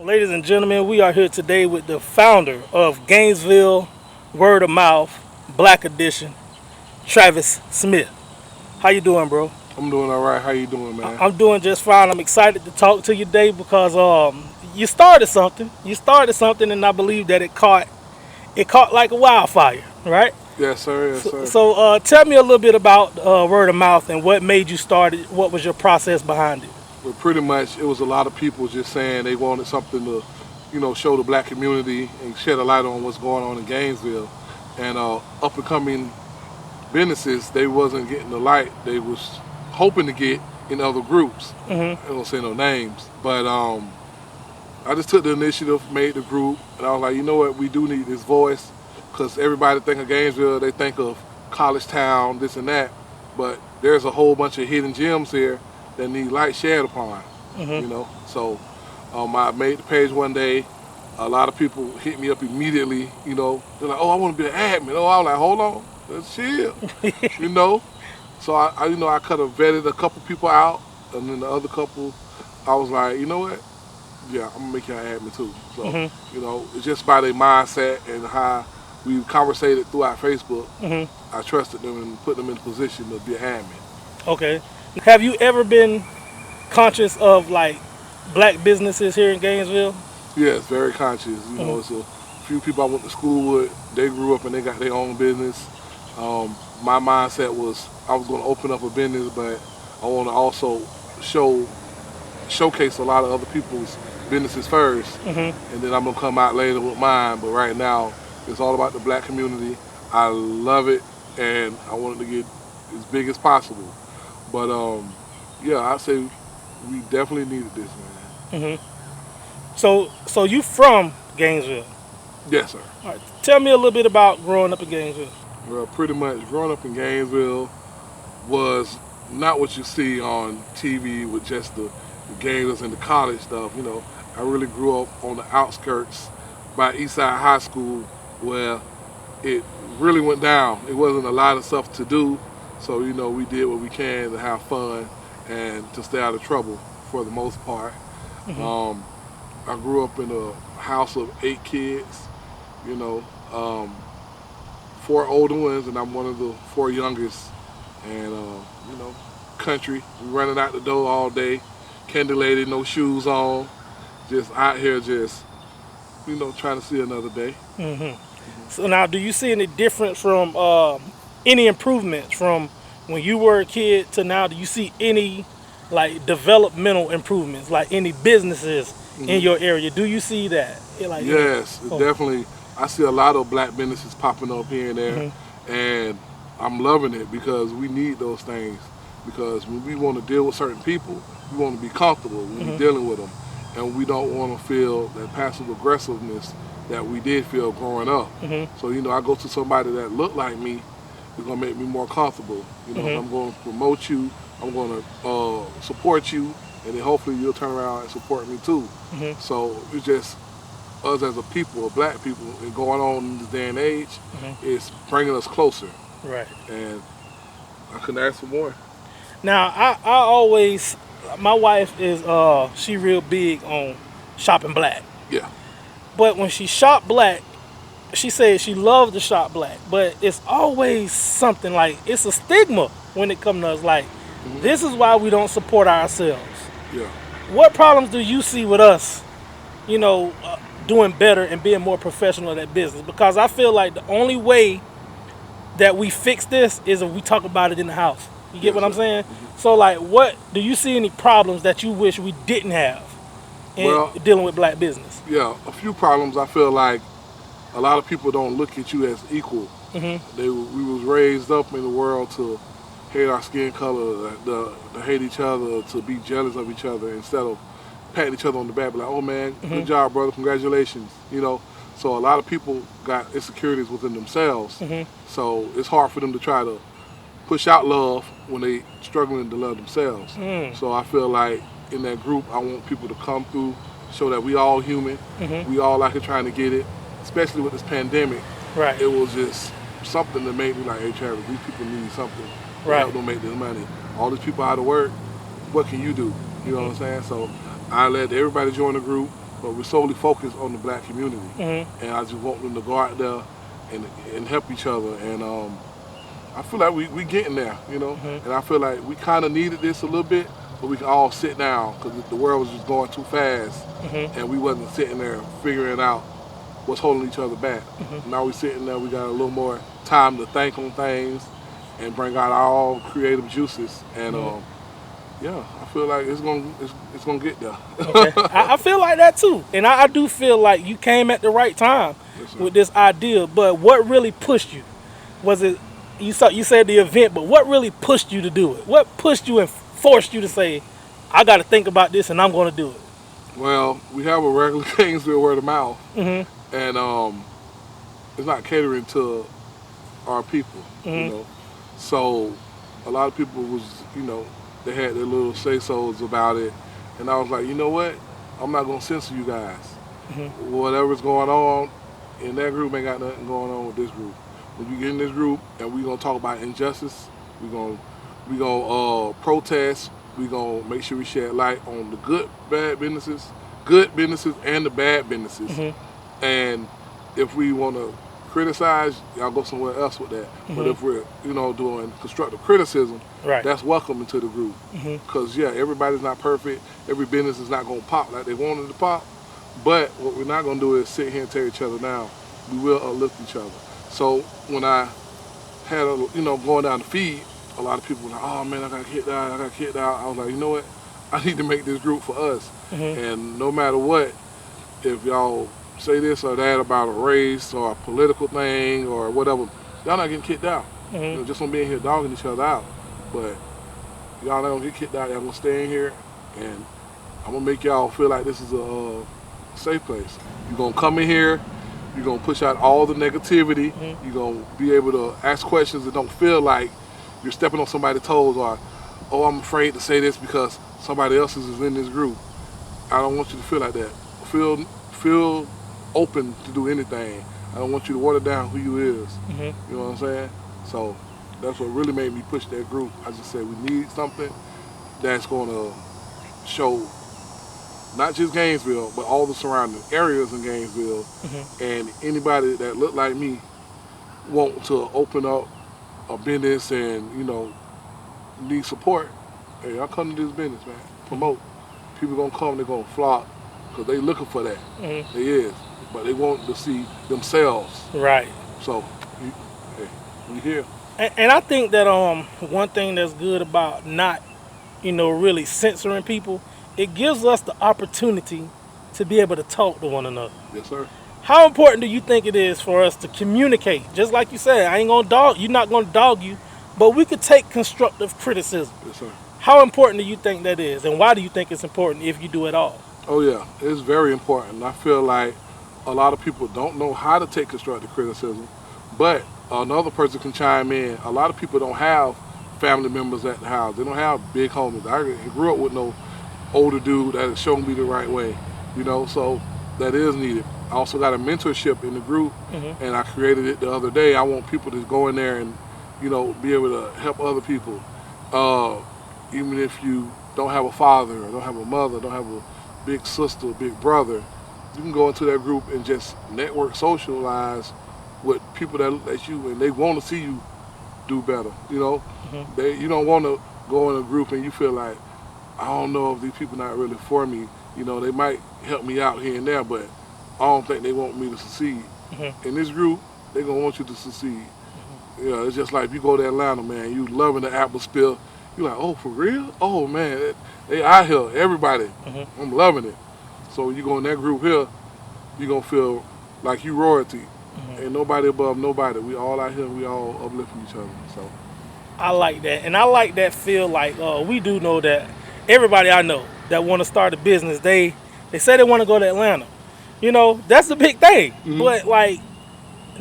Ladies and gentlemen, we are here today with the founder of Gainesville Word of Mouth Black Edition, Travis Smith. How you doing, bro? I'm doing all right. How you doing, man? I'm doing just fine. I'm excited to talk to you today because you started something. You started something, and I believe that it caught like a wildfire, right? Yes, sir. Yes, So, sir. so tell me a little bit about Word of Mouth and what made you start it. What was your process behind it? But pretty much, it was a lot of people just saying they wanted something to, show the black community and shed a light on what's going on in Gainesville. And up and coming businesses, they wasn't getting the light they was hoping to get in other groups. Mm-hmm. I don't say no names, but I just took the initiative, made the group, and I was like, you know what, we do need this voice, because everybody think of Gainesville, they think of college town, this and that, but there's a whole bunch of hidden gems here that need light shed upon, Mm-hmm. So I made the page one day. A lot of people hit me up immediately, they're like, oh, I want to be an admin. Oh, I was like, hold on, let's chill, you know. So I could have vetted a couple people out, and then the other couple, I was like, you know what? Yeah, I'm gonna make you an admin too. So, Mm-hmm. it's just by their mindset and how we conversated throughout Facebook. Mm-hmm. I trusted them and put them in a position to be an admin. Okay. Have you ever been conscious of like black businesses here in Gainesville? Yes, very conscious. Mm-hmm. It's a few people I went to school with. They grew up and they got their own business. My mindset was I was going to open up a business, but I want to also showcase a lot of other people's businesses first, Mm-hmm. and then I'm gonna come out later with mine. But right now, it's all about the black community. I love it, and I want it to get as big as possible. But yeah, I say we definitely needed this, man. Mm-hmm. So you from Gainesville? Yes, sir. All right. Tell me a little bit about growing up in Gainesville. Well, pretty much growing up in Gainesville was not what you see on TV with just the games and the college stuff. I really grew up on the outskirts by Eastside High School where it really went down. It wasn't a lot of stuff to do, so we did what we can to have fun and to stay out of trouble for the most part. Mm-hmm. Um, I grew up in a house of 8 kids, you know, um, 4 older ones, and I'm one of the 4 youngest. And country, we running out the door all day, candy lady, no shoes on, just out here, just trying to see another day. Mm-hmm. So now, do you see any difference from any improvements from when you were a kid to now? Do you see any like developmental improvements, like any businesses in Hmm. your area? Do you see that? Like, Yes, oh, definitely. I see a lot of black businesses popping up here and there, mm-hmm. and I'm loving it because we need those things. Because when we want to deal with certain people, we want to be comfortable when we're Mm-hmm. dealing with them, and we don't want to feel that passive aggressiveness that we did feel growing up. Mm-hmm. So I go to somebody that look like me, it's gonna make me more comfortable. Mm-hmm. I'm going to promote you, I'm going to support you, and then hopefully you'll turn around and support me too. Mm-hmm. So it's just us as a people, black people, and going on in this day and age, Mm-hmm. it's bringing us closer, Right. and I couldn't ask for more. Now, I always, my wife is she real big on shopping black, Yeah. but when she shop black, she says she loves to shop black, but it's always something like it's a stigma when it comes to us. Like, Hmm. this is why we don't support ourselves. Yeah. What problems do you see with us, doing better and being more professional at that business? Because I feel like the only way that we fix this is if we talk about it in the house. You get Yes, what I'm sir. saying? Hmm. So, like, what do you see any problems that you wish we didn't have in Well, dealing with black business? yeah, a few problems. I feel like a lot of people don't look at you as equal. Mm-hmm. We was raised up in the world to hate our skin color, to hate each other, to be jealous of each other instead of patting each other on the back, be like, oh man, good Mm-hmm. job, brother, congratulations. So a lot of people got insecurities within themselves. Mm-hmm. So it's hard for them to try to push out love when they struggling to love themselves. Mm. So I feel like in that group, I want people to come through, show that we all human, Mm-hmm. we all out here trying to get it, especially with this pandemic. Right. It was just something that made me like, hey Travis, these people need something to Right. help them make this money. All these people out of work, what can you do? You know what I'm saying? So I let everybody join the group. but we're solely focused on the black community. Mm-hmm. And I just want them to go out there and help each other. And I feel like we getting there, you know. Mm-hmm. And I feel like we kind of needed this a little bit, but we can all sit down because the world was just going too fast, Mm-hmm. and we wasn't sitting there figuring out what's holding each other back. Mm-hmm. Now we sitting there, we got a little more time to think on things and bring out our creative juices. And yeah, I feel like it's gonna get there. Okay. I feel like that too. And I do feel like you came at the right time Yes, sir. with this idea. But what really pushed you? Was it, you said the event, but what really pushed you to do it? What pushed you and forced you to say, I got to think about this and I'm going to do it? Well, we have a regular Gainesville word of mouth, Mm-hmm. and it's not catering to our people, you Mm-hmm. know. So a lot of people was, you know, they had their little say-sos about it, and I was like, you know what? I'm not gonna censor you guys. Mm-hmm. Whatever's going on in that group ain't got nothing going on with this group. When you get in this group and we gonna talk about injustice, we gonna protest. We gonna make sure we shed light on the good businesses and the bad businesses. Mm-hmm. And if we want to criticize, y'all go somewhere else with that. Mm-hmm. But if we're, you know, doing constructive criticism, Right. that's welcome into the group. Mm-hmm. Because yeah, everybody's not perfect. Every business is not gonna pop like they wanted to pop. But what we're not gonna do is sit here and tear each other down. We will uplift each other. So when I had going down the feed, a lot of people were like, oh man, I got kicked out. I was like, you know what? I need to make this group for us. Mm-hmm. And no matter what, if y'all say this or that about a race or a political thing or whatever, y'all not getting kicked out. Mm-hmm. You know, just on being here dogging each other out. But y'all not gonna get kicked out. Y'all gonna stay in here, and I'm gonna make y'all feel like this is a safe place. You're gonna come in here. You're gonna push out all the negativity. Mm-hmm. You're gonna be able to ask questions that don't feel like you're stepping on somebody's toes or, oh, I'm afraid to say this because somebody else is in this group. I don't want you to feel like that. Feel open to do anything. I don't want you to water down who you is. Mm-hmm. You know what I'm saying? So that's what really made me push that group. I just said we need something that's gonna show not just Gainesville, but all the surrounding areas in Gainesville, Mm-hmm. and anybody that look like me want to open up a business and, you know, need support. Hey, I come to this business, man. Promote. People gonna come, they're gonna flock, because they looking for that. Mm-hmm. They is. But they want to see themselves. Right. So, hey, we here. And I think that one thing that's good about not, really censoring people, it gives us the opportunity to be able to talk to one another. Yes, sir. How important do you think it is for us to communicate? Just like you said, I ain't gonna dog you're not gonna dog you, but we could take constructive criticism. Yes, sir. How important do you think that is, and why do you think it's important if you do it all? Oh, yeah. It's very important. I feel like a lot of people don't know how to take constructive criticism, but another person can chime in. A lot of people don't have family members at the house. They don't have big homies. I grew up with no older dude that showed me the right way, so that is needed. I also got a mentorship in the group, Mm-hmm. and I created it the other day. I want people to go in there and, be able to help other people. Even if you don't have a father or don't have a mother, don't have a big sister, big brother, you can go into that group and just network, socialize with people that you, and they want to see you do better. Mm-hmm. You don't want to go in a group and you feel like, I don't know if these people not really for me. They might help me out here and there, but I don't think they want me to succeed. Mm-hmm. In this group, they're gonna want you to succeed. It's just like if you go to Atlanta, man, you loving the atmosphere. You're like, oh, for real? Oh, man, they out here, everybody. Mm-hmm. I'm loving it. So when you go in that group here, you're going to feel like you royalty. Mm-hmm. Ain't nobody above nobody. We all out here, we all uplifting each other. So I like that, and I like that feel like we do know that everybody I know that want to start a business, they say they want to go to Atlanta. That's the big thing. Mm-hmm. But like,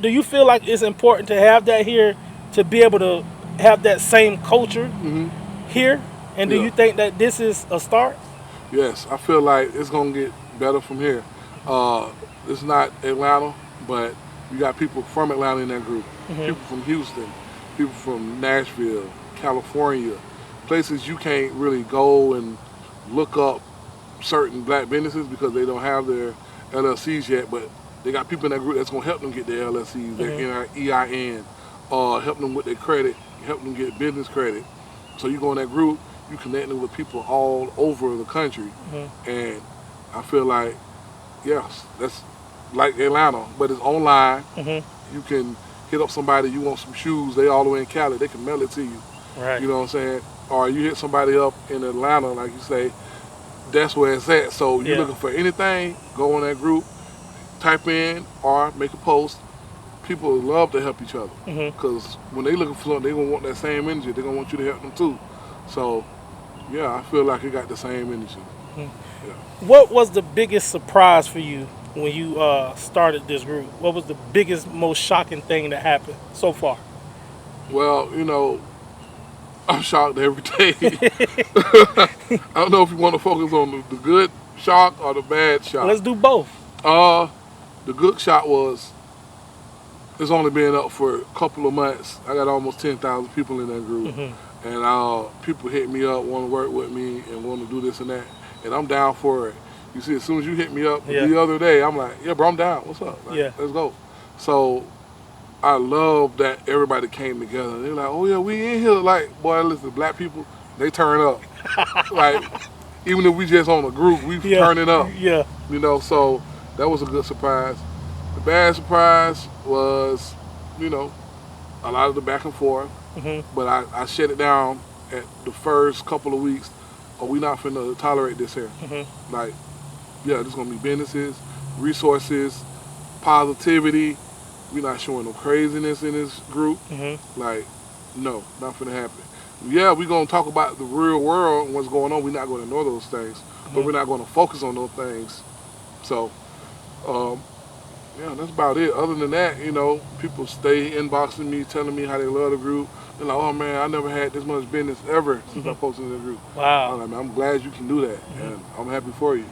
do you feel like it's important to have that here, to be able to have that same culture here? And do Yeah. you think that this is a start? yes, I feel like it's going to get better from here. It's not Atlanta, but you got people from Atlanta in that group. Mm-hmm. People from Houston, people from Nashville, California, places you can't really go and look up certain black businesses because they don't have their LLCs yet, but they got people in that group that's gonna help them get their LLCs, their EIN, help them with their credit, help them get business credit. So you go in that group, you connecting with people all over the country, and I feel like, yes, that's like Atlanta, but it's online. You can hit up somebody, you want some shoes, they all the way in Cali, they can mail it to you. Right. You know what I'm saying? Or you hit somebody up in Atlanta, like you say, that's where it's at. So you're looking for anything, go on that group, type in or make a post. People love to help each other because when they looking for something, they gonna want that same energy. They're gonna want you to help them too. So yeah, I feel like it got the same energy. Yeah. What was the biggest surprise for you when you started this group? What was the biggest, most shocking thing that happened so far? Well, you know, I'm shocked every day. I don't know if you want to focus on the good shock or the bad shock. Let's do both. The good shock was it's only been up for a couple of months. I got almost 10,000 people in that group. And people hit me up, want to work with me and want to do this and that. And I'm down for it. You see, as soon as you hit me up the other day, I'm like, yeah, bro, I'm down. What's up? Like, let's go. So I love that everybody came together. They're like, oh, yeah, we in here. Like, boy, listen, black people, they turn up. Like, even if we just on a group, we turning up. Yeah. You know, so that was a good surprise. The bad surprise was, you know, a lot of the back and forth. But I shut it down at the first couple of weeks. Oh, we not finna tolerate this here. Like, yeah, there's gonna be businesses, resources, positivity. We not showing no craziness in this group. Like, no, not finna happen. Yeah, we gonna talk about the real world and what's going on. We're not gonna ignore those things, but we're not gonna focus on those things. So, yeah, that's about it. Other than that, you know, people stay inboxing me, telling me how they love the group. They're like, oh man, I never had this much business ever since I posted in the group. Wow. I'm like, man, I'm glad you can do that, and I'm happy for you.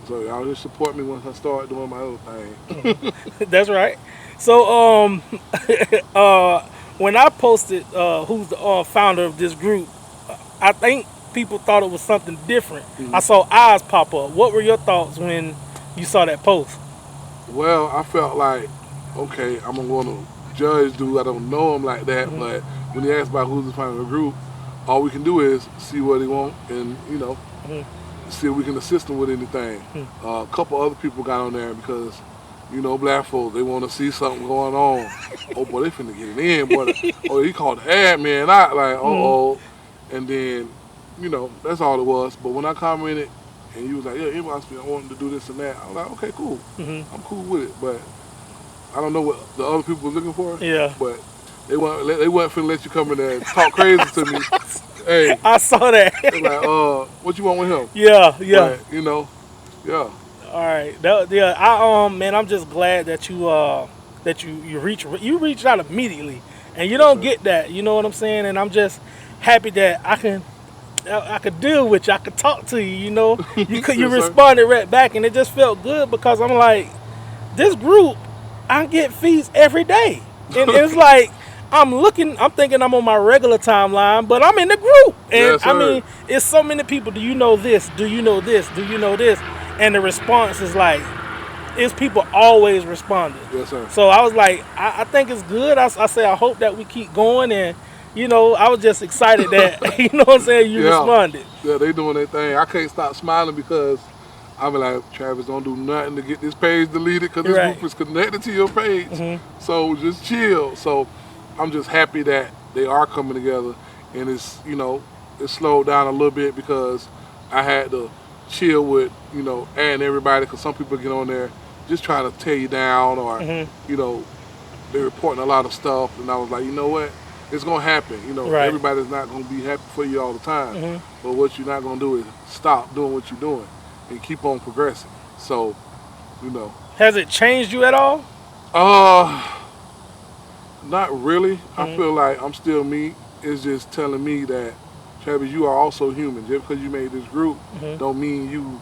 So y'all just support me once I start doing my other thing. That's right. So when I posted who's the founder of this group, I think people thought it was something different. I saw eyes pop up. What were your thoughts when you saw that post? Well, I felt like, okay, I'm going to judge dude. I don't know him like that, but when he asked about who's the founder of the group, all we can do is see what he want and, you know, see if we can assist him with anything. A couple other people got on there because, you know, black folks, they want to see something going on. Oh, boy, they finna get it in, boy. Oh, he called the admin out, like, uh-oh. And then, you know, that's all it was. But when I commented, and you was like, yeah, inbox me, I want him to do this and that. I was like, okay, cool. I'm cool with it. But I don't know what the other people were looking for. Yeah. But they weren't finna let you come in there and talk crazy to me. Hey. I saw that. They're like, what you want with him? Yeah. But, you know, yeah. All right. Man, I'm just glad that you reached out immediately, and you don't get that. You know what I'm saying? And I'm just happy that I could deal with you. I could talk to you. You know, you responded right back, and it just felt good because I'm like, this group, I get feeds every day, and it's like I'm thinking I'm on my regular timeline, but I'm in the group, and I mean, it's so many people. Do you know this? Do you know this? Do you know this? And the response is like, it's people always responding. Yes, sir. So I was like, I think it's good. I say I hope that we keep going, and you know, I was just excited that you know what I'm saying, you responded. Yeah, they doing their thing. I can't stop smiling because I be like, Travis, don't do nothing to get this page deleted because this group is connected to your page. So just chill. So I'm just happy that they are coming together, and it's, you know, it slowed down a little bit because I had to chill with, you know, adding everybody because some people get on there just trying to tear you down or, you know, they're reporting a lot of stuff, and I was like, you know what? It's going to happen. You know, everybody's not going to be happy for you all the time. But what you're not going to do is stop doing what you're doing and keep on progressing. So, you know. Has it changed you at all? Not really. I feel like I'm still me. It's just telling me that, Travis, you are also human. Just because you made this group don't mean you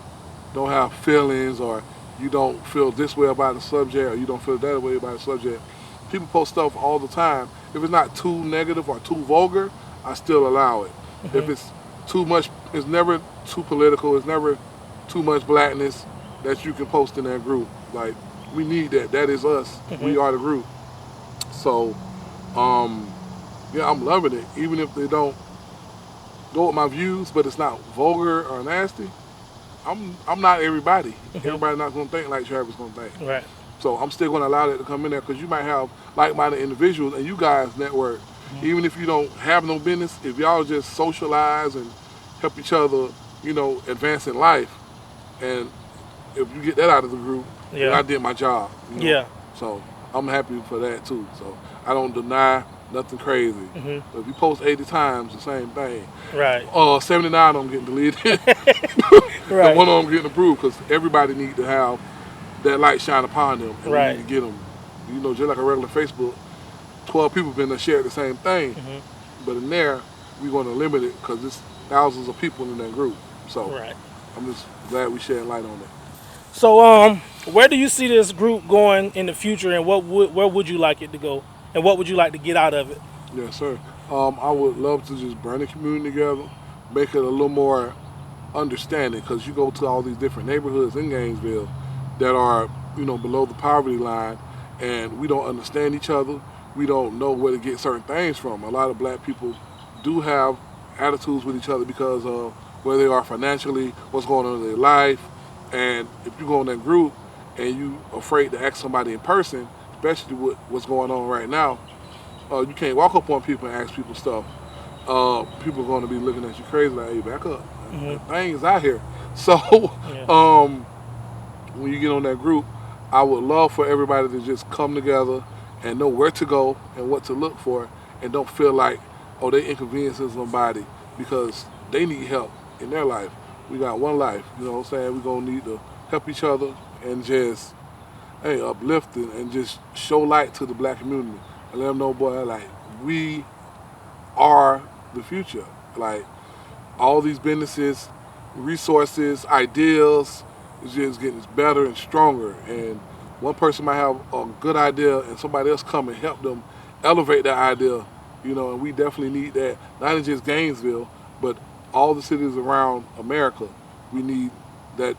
don't have feelings or you don't feel this way about the subject or you don't feel that way about the subject. People post stuff all the time. If it's not too negative or too vulgar, I still allow it. If it's too much, it's never too political. It's never too much blackness that you can post in that group. Like we need that. That is us. We are the group. So um, yeah, I'm loving it. Even if they don't go with my views, but it's not vulgar or nasty. I'm not everybody. Everybody's not gonna think like Travis gonna think. Right. So I'm still gonna allow that to come in there because you might have like-minded individuals and you guys network. Even if you don't have no business, if y'all just socialize and help each other, advance in life, and if you get that out of the group, then Yeah. I did my job. Yeah. So I'm happy for that too. So I don't deny nothing crazy. But if you post 80 times the same thing, Right. 79 of them getting deleted, and Right. one of them getting approved because everybody need to have that light shine upon them, and we Right. need to get them. Just like a regular Facebook, 12 people been to share the same thing, but in there we're going to limit it because there's thousands of people in that group. So Right. I'm just glad we shed light on it. So, where do you see this group going in the future, and where would you like it to go, and what would you like to get out of it? Yes, sir. I would love to just bring the community together, make it a little more understanding because you go to all these different neighborhoods in Gainesville that are, below the poverty line, and we don't understand each other. We don't know where to get certain things from. A lot of black people do have attitudes with each other because of where they are financially, what's going on in their life, and if you go in that group and you afraid to ask somebody in person, especially with what's going on right now, you can't walk up on people and ask people stuff. People are going to be looking at you crazy like, hey, back up. The thing is out here. So Yeah. when you get on that group, I would love for everybody to just come together and know where to go and what to look for and don't feel like, oh, they inconveniencing somebody because they need help in their life. We got one life, you know what I'm saying? We're going to need to help each other and just, hey, uplift and just show light to the black community and let them know, boy, like, we are the future. Like, all these businesses, resources, ideas is just getting better and stronger. And one person might have a good idea and somebody else come and help them elevate that idea, and we definitely need that, not in just Gainesville, but all the cities around America. We need that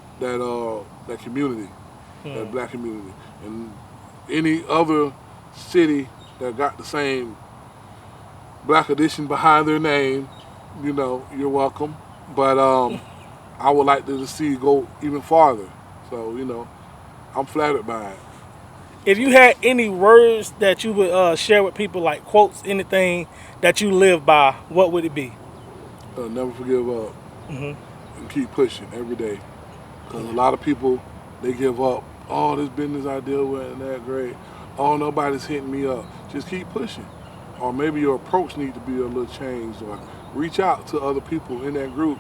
community, that black community. And any other city that got the same black edition behind their name, you're welcome. But I would like to see it go even farther. So, I'm flattered by it. If you had any words that you would share with people, like quotes, anything that you live by, what would it be? Never forgive up and keep pushing every day. Because a lot of people, they give up. Oh, this business idea wasn't that great. Oh, nobody's hitting me up. Just keep pushing. Or maybe your approach needs to be a little changed, or reach out to other people in that group,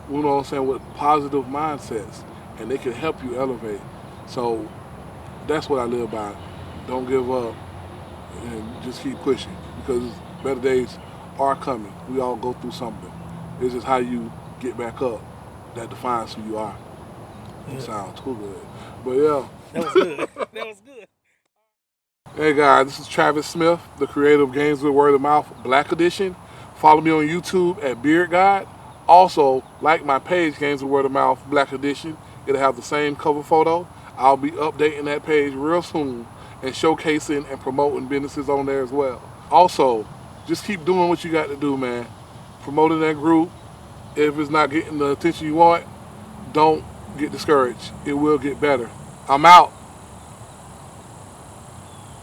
with positive mindsets, and they can help you elevate. So that's what I live by. Don't give up and just keep pushing because better days are coming. We all go through something. It's just how you get back up that defines who you are. It sounds too good. But yeah. That was good. That was good. Hey guys, this is Travis Smith, the creator of Gainesville Word of Mouth Black Edition. Follow me on YouTube at Beard God. Also, like my page, Gainesville Word of Mouth Black Edition. It'll have the same cover photo. I'll be updating that page real soon and showcasing and promoting businesses on there as well. Also, just keep doing what you got to do, man. Promoting that group. If it's not getting the attention you want, don't get discouraged. It will get better. I'm out.